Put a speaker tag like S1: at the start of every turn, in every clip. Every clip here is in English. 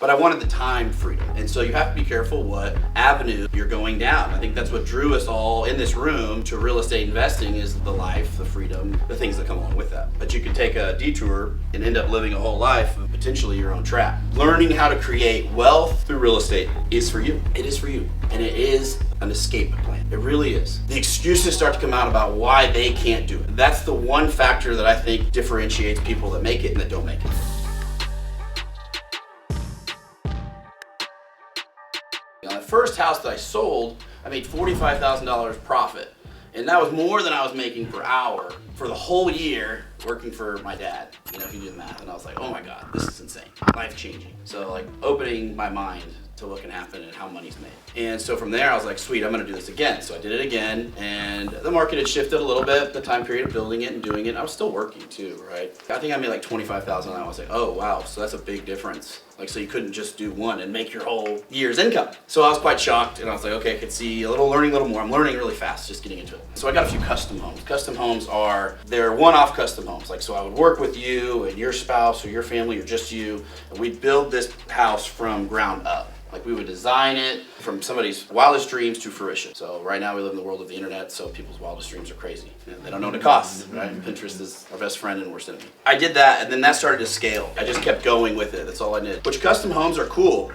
S1: but I wanted the time freedom. And so you have to be careful what avenue you're going down. I think that's what drew us all in this room to real estate investing, is the life, the freedom, the things that come along with that. But you can take a detour and end up living a whole life of potentially your own trap. Learning how to create wealth through real estate is for you. It is for you. And it is an escape plan. It really is. The excuses start to come out about why they can't do it. That's the one factor that I think differentiates people that make it and that don't make it. The first house that I sold, I made $45,000 profit. And that was more than I was making per hour for the whole year working for my dad. You know, if you do the math. And I was like, oh my God, this is insane. Life changing. So like opening my mind to what can happen and how money's made. And so from there I was like, sweet, I'm gonna do this again. So I did it again, and the market had shifted a little bit, the time period of building it and doing it. I was still working too, right? I think I made like $25,000 and I was like, oh wow, so that's a big difference. Like, so you couldn't just do one and make your whole year's income. So I was quite shocked, and I was like, okay, I could see learning a little more. I'm learning really fast, just getting into it. So I got a few custom homes. Custom homes they're one-off custom homes. Like, so I would work with you and your spouse or your family or just you, and we'd build this house from ground up. Like, we would design it from somebody's wildest dreams to fruition. So right now we live in the world of the internet, so people's wildest dreams are crazy. And they don't know what it costs, right? Pinterest is our best friend and worst enemy. I did that, and then that started to scale. I just kept going with it. That's all I did. Which custom homes are cool,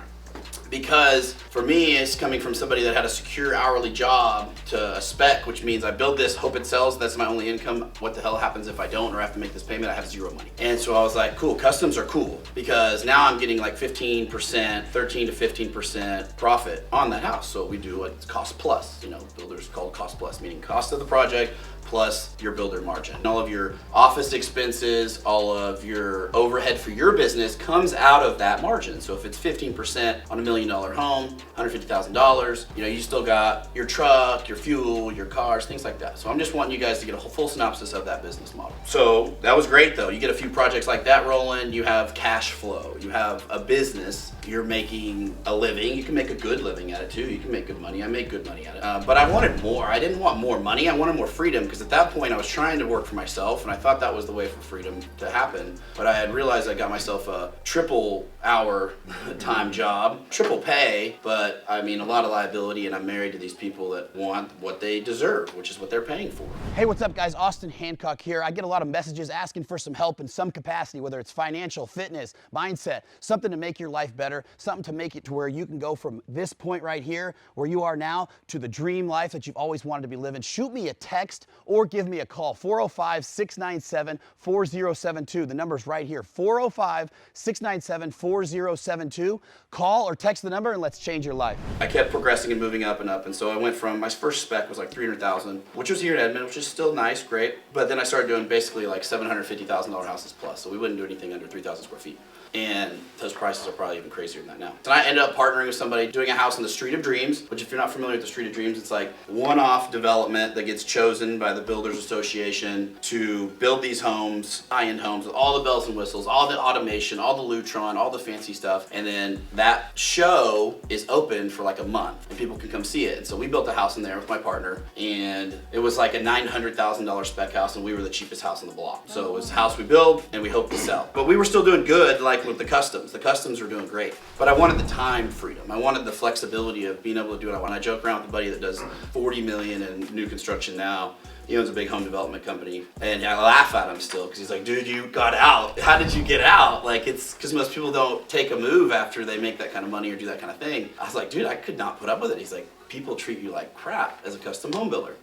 S1: because for me, it's coming from somebody that had a secure hourly job to a spec, which means I build this, hope it sells, that's my only income. What the hell happens if I don't or have to make this payment? I have zero money. And so I was like, cool, customs are cool, because now I'm getting like 15%, 13 to 15% profit on that house. So we do what's cost plus, you know, builders call it cost plus, meaning cost of the project plus your builder margin. And all of your office expenses, all of your overhead for your business comes out of that margin. So if it's 15% on $1 million home, $150,000, you know, you still got your truck, your fuel, your cars, things like that. So I'm just wanting you guys to get a full synopsis of that business model. So that was great though. You get a few projects like that rolling, you have cash flow, you have a business, you're making a living. You can make a good living at it too. You can make good money. I make good money at it. But I wanted more. I didn't want more money. I wanted more freedom, because at that point I was trying to work for myself, and I thought that was the way for freedom to happen. But I had realized I got myself a triple hour time job, triple pay, but I mean a lot of liability, and I'm married to these people that want what they deserve, which is what they're paying for.
S2: Hey, what's up guys? Austin Hancock here. I get a lot of messages asking for some help in some capacity, whether it's financial, fitness, mindset, something to make your life better, something to make it to where you can go from this point right here, where you are now, to the dream life that you've always wanted to be living. Shoot me a text or give me a call, 405-697-4072. The number's right here, 405-697-4072. Call or text the number and let's change your life.
S1: I kept progressing and moving up and up, and so I went from, my first spec was like $300,000, which was here in Edmond, which is still nice, great, but then I started doing basically like $750,000 houses plus, so we wouldn't do anything under 3,000 square feet. And those prices are probably even crazier than that now. So I ended up partnering with somebody doing a house in the Street of Dreams, which if you're not familiar with the Street of Dreams, it's like one-off development that gets chosen by the Builders Association to build these homes, high-end homes with all the bells and whistles, all the automation, all the Lutron, all the fancy stuff. And then that show is open for like a month and people can come see it. And so we built a house in there with my partner, and it was like a $900,000 spec house, and we were the cheapest house on the block. So it was a house we build and we hope to sell. But we were still doing good, like with the customs. The customs were doing great. But I wanted the time freedom. I wanted the flexibility of being able to do what I want. I joke around with a buddy that does $40 million in new construction now. He owns a big home development company, and I laugh at him still, because he's like, dude, you got out. How did you get out? Like, it's because most people don't take a move after they make that kind of money or do that kind of thing. I was like, dude, I could not put up with it. He's like, people treat you like crap as a custom home builder.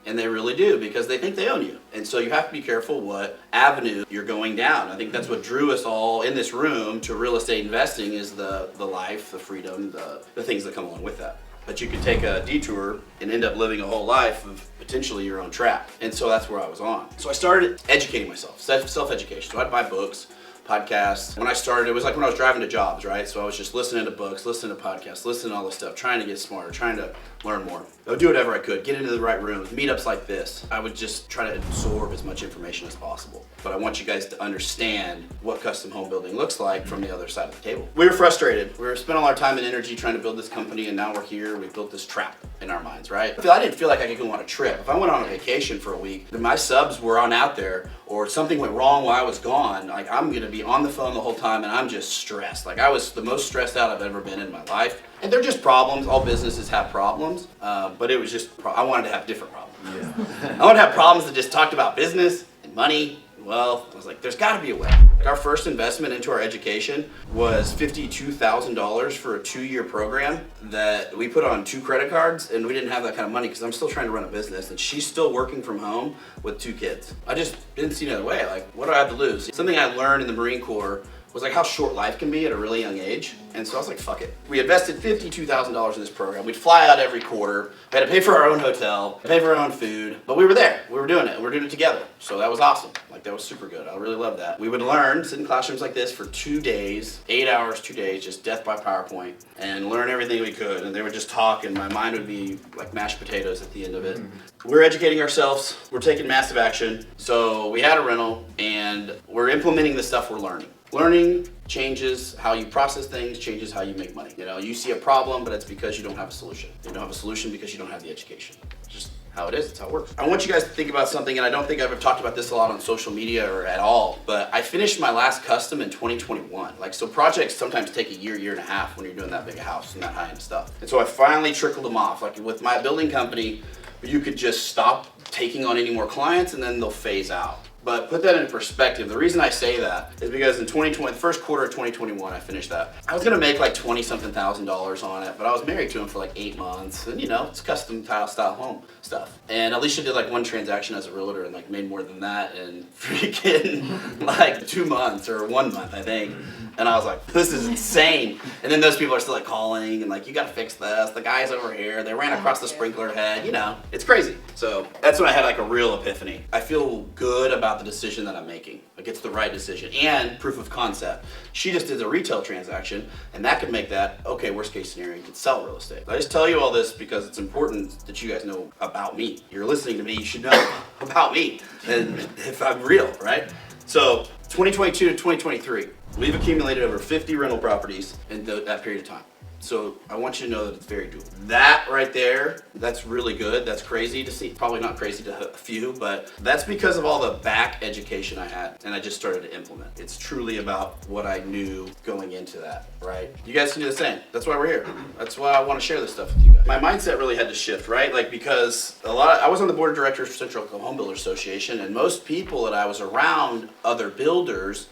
S1: And they really do, because they think they own you. And so you have to be careful what avenue you're going down. I think that's what drew us all in this room to real estate investing, is the life, the freedom, the things that come along with that. But you could take a detour and end up living a whole life of potentially your own trap. And so that's where I was on. So I started educating myself, self-education. So I'd buy books, podcasts. When I started, it was like when I was driving to jobs, right? So I was just listening to books, listening to podcasts, listening to all this stuff, trying to get smarter, trying to learn more. I would do whatever I could, get into the right rooms, meetups like this. I would just try to absorb as much information as possible. But I want you guys to understand what custom home building looks like from the other side of the table. We were frustrated. We were spending all our time and energy trying to build this company, and now we're here. We built this trap in our minds, right? I didn't feel like I could go on a trip. If I went on a vacation for a week, then my subs were on out there, or something went wrong while I was gone, like I'm gonna be be on the phone the whole time, and I'm just stressed. Like, I was the most stressed out I've ever been in my life. And they're just problems. All businesses have problems, but it was just, I wanted to have different problems. Yeah. I wanted to have problems that just talked about business and money and wealth. I was like, there's got to be a way. Like, our first investment into our education was $52,000 for a 2-year program that we put on 2 credit cards, and we didn't have that kind of money because I'm still trying to run a business, and she's still working from home with 2 kids. I just didn't see another way. Like, what do I have to lose? Something I learned in the Marine Corps was like how short life can be at a really young age. And so I was like, fuck it. We invested $52,000 in this program. We'd fly out every quarter. We had to pay for our own hotel, pay for our own food, but we were there. We were doing it. We were doing it together. So that was awesome. Like, that was super good. I really loved that. We would learn, sit in classrooms like this for 2 days, 8 hours, 2 days, just death by PowerPoint, and learn everything we could. And they would just talk, and my mind would be like mashed potatoes at the end of it. We're educating ourselves. We're taking massive action. So we had a rental, and we're implementing the stuff we're learning. Learning changes how you process things, changes how you make money. You know, you see a problem, but it's because you don't have a solution. You don't have a solution because you don't have the education. It's just how it is, it's how it works. I want you guys to think about something, and I don't think I've ever talked about this a lot on social media or at all, but I finished my last custom in 2021. Like, so projects sometimes take a year, year and a half when you're doing that big a house and that high-end stuff. And so I finally trickled them off. Like, with my building company, you could just stop taking on any more clients and then they'll phase out. But put that into perspective. The reason I say that is because in 2020, the first quarter of 2021, I finished that. I was gonna make like $20-something thousand on it, but I was married to him for like 8 months, and you know, it's custom style home stuff. And Alicia did like 1 transaction as a realtor and like made more than that in freaking like 2 months or 1 month, I think. And I was like, this is insane. And then those people are still like calling and like, you gotta fix this. The guy's over here. They ran across the sprinkler head. You know, it's crazy. So that's when I had like a real epiphany. I feel good about the decision that I'm making. Like, it's the right decision and proof of concept. She just did a retail transaction, and that could make that, okay, worst case scenario, you could sell real estate. I just tell you all this because it's important that you guys know about me. You're listening to me, you should know about me and if I'm real, right? So 2022 to 2023, we've accumulated over 50 rental properties in that period of time. So I want you to know that it's very doable. That right there, that's really good. That's crazy to see. Probably not crazy to a few, but that's because of all the back education I had and I just started to implement. It's truly about what I knew going into that, right? You guys can do the same. That's why we're here. That's why I want to share this stuff with you guys. My mindset really had to shift, right? Like, because I was on the board of directors for Central Oklahoma Home Builders Association, and most people that I was around, other builders,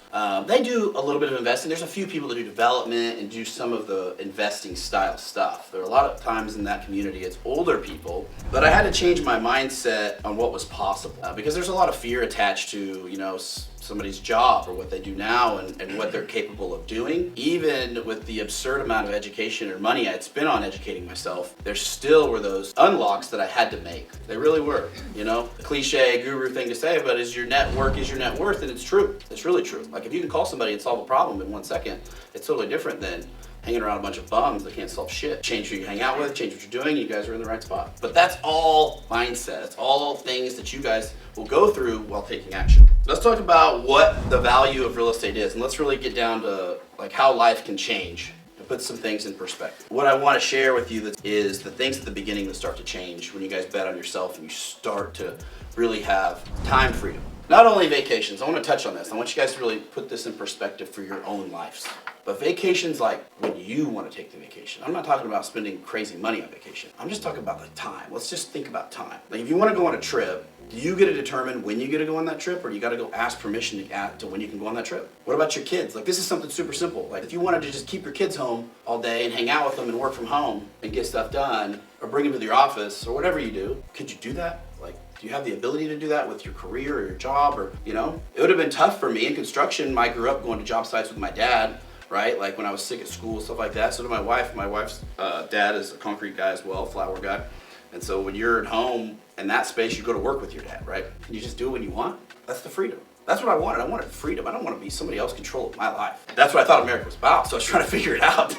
S1: they do a little bit of investing. There's a few people that do development and do some of the investing style stuff. There are a lot of times in that community it's older people, but I had to change my mindset on what was possible because there's a lot of fear attached to, you know, somebody's job or what they do now and what they're capable of doing. Even with the absurd amount of education or money I'd spent on educating myself, there still were those unlocks that I had to make. They really were, you know, the cliche guru thing to say, but is your network is your net worth? And it's true. It's really true. Like, if you can call somebody and solve a problem in 1 second, it's totally different than hanging around a bunch of bums that can't solve shit. Change who you hang out with, change what you're doing, you guys are in the right spot. But that's all mindset. It's all things that you guys will go through while taking action. Let's talk about what the value of real estate is, and let's really get down to like how life can change and put some things in perspective. What I want to share with you is the things at the beginning that start to change when you guys bet on yourself and you start to really have time freedom. Not only vacations, I want to touch on this. I want you guys to really put this in perspective for your own lives. But vacations, like when you want to take the vacation. I'm not talking about spending crazy money on vacation. I'm just talking about the time. Let's just think about time. Like, if you want to go on a trip, do you get to determine when you get to go on that trip, or do you got to go ask permission to when you can go on that trip? What about your kids? Like, this is something super simple. Like, if you wanted to just keep your kids home all day and hang out with them and work from home and get stuff done, or bring them to your office, or whatever you do, could you do that? Like, do you have the ability to do that with your career or your job? Or, you know, it would have been tough for me in construction. I grew up going to job sites with my dad, right? Like when I was sick at school, stuff like that. So did my wife. My wife's dad is a concrete guy as well, flower guy. And so when you're at home in that space, you go to work with your dad, right? And you just do it when you want. That's the freedom. That's what I wanted. I wanted freedom. I don't want to be somebody else's control of my life. That's what I thought America was about. So I was trying to figure it out.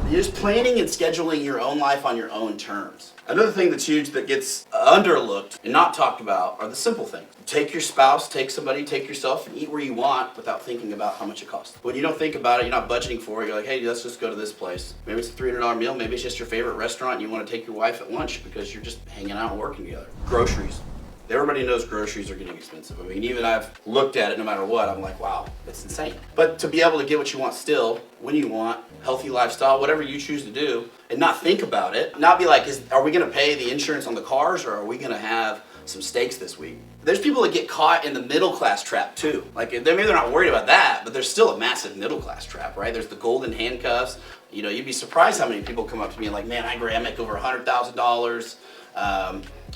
S1: You're just planning and scheduling your own life on your own terms. Another thing that's huge that gets underlooked and not talked about are the simple things. Take your spouse, take somebody, take yourself, and eat where you want without thinking about how much it costs. When you don't think about it, you're not budgeting for it. You're like, hey, let's just go to this place. Maybe it's a $300 meal. Maybe it's just your favorite restaurant and you want to take your wife at lunch because you're just hanging out and working together. Groceries. Everybody knows groceries are getting expensive. I mean, even I've looked at it no matter what, I'm like, wow, it's insane. But to be able to get what you want still, when you want, healthy lifestyle, whatever you choose to do, and not think about it, not be like, are we gonna pay the insurance on the cars, or are we gonna have some steaks this week? There's people that get caught in the middle class trap too. Like, maybe they're not worried about that, but there's still a massive middle class trap, right? There's the golden handcuffs. You know, you'd be surprised how many people come up to me and like, man, I make over $100,000.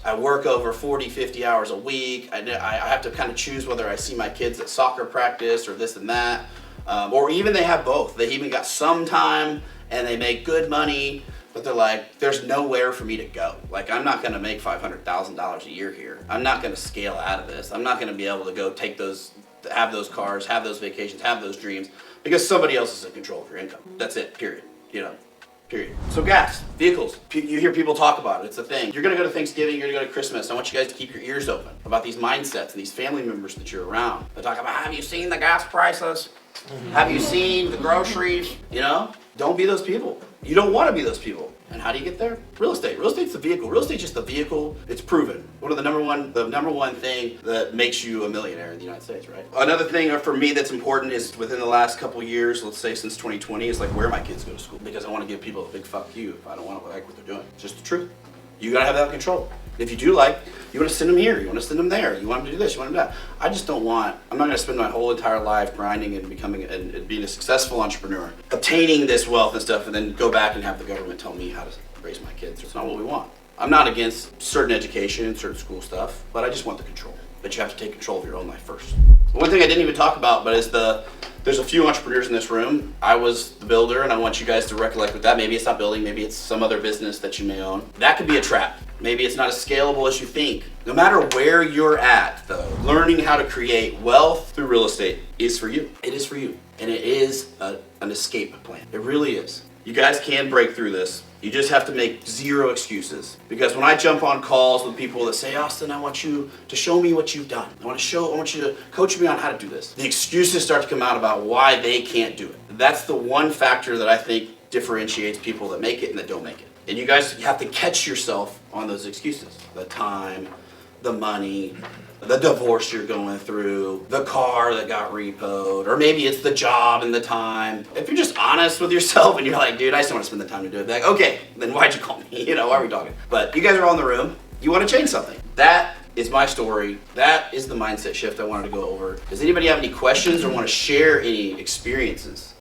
S1: I work over 40, 50 hours a week. I have to kind of choose whether I see my kids at soccer practice or this and that. Or even they have both. They even got some time and they make good money, but they're like, there's nowhere for me to go. Like, I'm not gonna make $500,000 a year here. I'm not gonna scale out of this. I'm not gonna be able to go have those cars, have those vacations, have those dreams, because somebody else is in control of your income. That's it, period. You know. Period. So gas, vehicles, you hear people talk about it, it's a thing. You're gonna go to Thanksgiving, you're gonna go to Christmas. I want you guys to keep your ears open about these mindsets and these family members that you're around. They talk about, have you seen the gas prices? Have you seen the groceries? You know, don't be those people. You don't wanna be those people. And how do you get there? Real estate. Real estate's the vehicle. Real estate's just the vehicle. It's proven. One of the number one thing that makes you a millionaire in the United States, right? Another thing for me that's important is within the last couple years, let's say since 2020, is like where my kids go to school. Because I want to give people a big fuck you if I don't want to like what they're doing. It's just the truth. You gotta have that control. If you do you want to send them here, you want to send them there, you want them to do this, you want them to that. I'm not gonna spend my whole entire life grinding and becoming and being a successful entrepreneur, obtaining this wealth and stuff, and then go back and have the government tell me how to raise my kids. It's not what we want. I'm not against certain education and certain school stuff, but I just want the control. But you have to take control of your own life first. One thing I didn't even talk about, but there's a few entrepreneurs in this room. I was the builder, and I want you guys to recollect with that. Maybe it's not building, maybe it's some other business that you may own. That could be a trap. Maybe it's not as scalable as you think. No matter where you're at, though, learning how to create wealth through real estate is for you. It is for you. And it is an escape plan. It really is. You guys can break through this. You just have to make zero excuses. Because when I jump on calls with people that say, Austin, I want you to show me what you've done. I want you to coach me on how to do this. The excuses start to come out about why they can't do it. That's the one factor that I think differentiates people that make it and that don't make it. And you guys have to catch yourself on those excuses. The time, the money, the divorce you're going through, the car that got repoed, or maybe it's the job and the time. If you're just honest with yourself and you're like, dude, I just don't want to spend the time to do it, like, okay, then why'd you call me? You know, why are we talking? But you guys are all in the room. You want to change something. That is my story. That is the mindset shift I wanted to go over. Does anybody have any questions or want to share any experiences?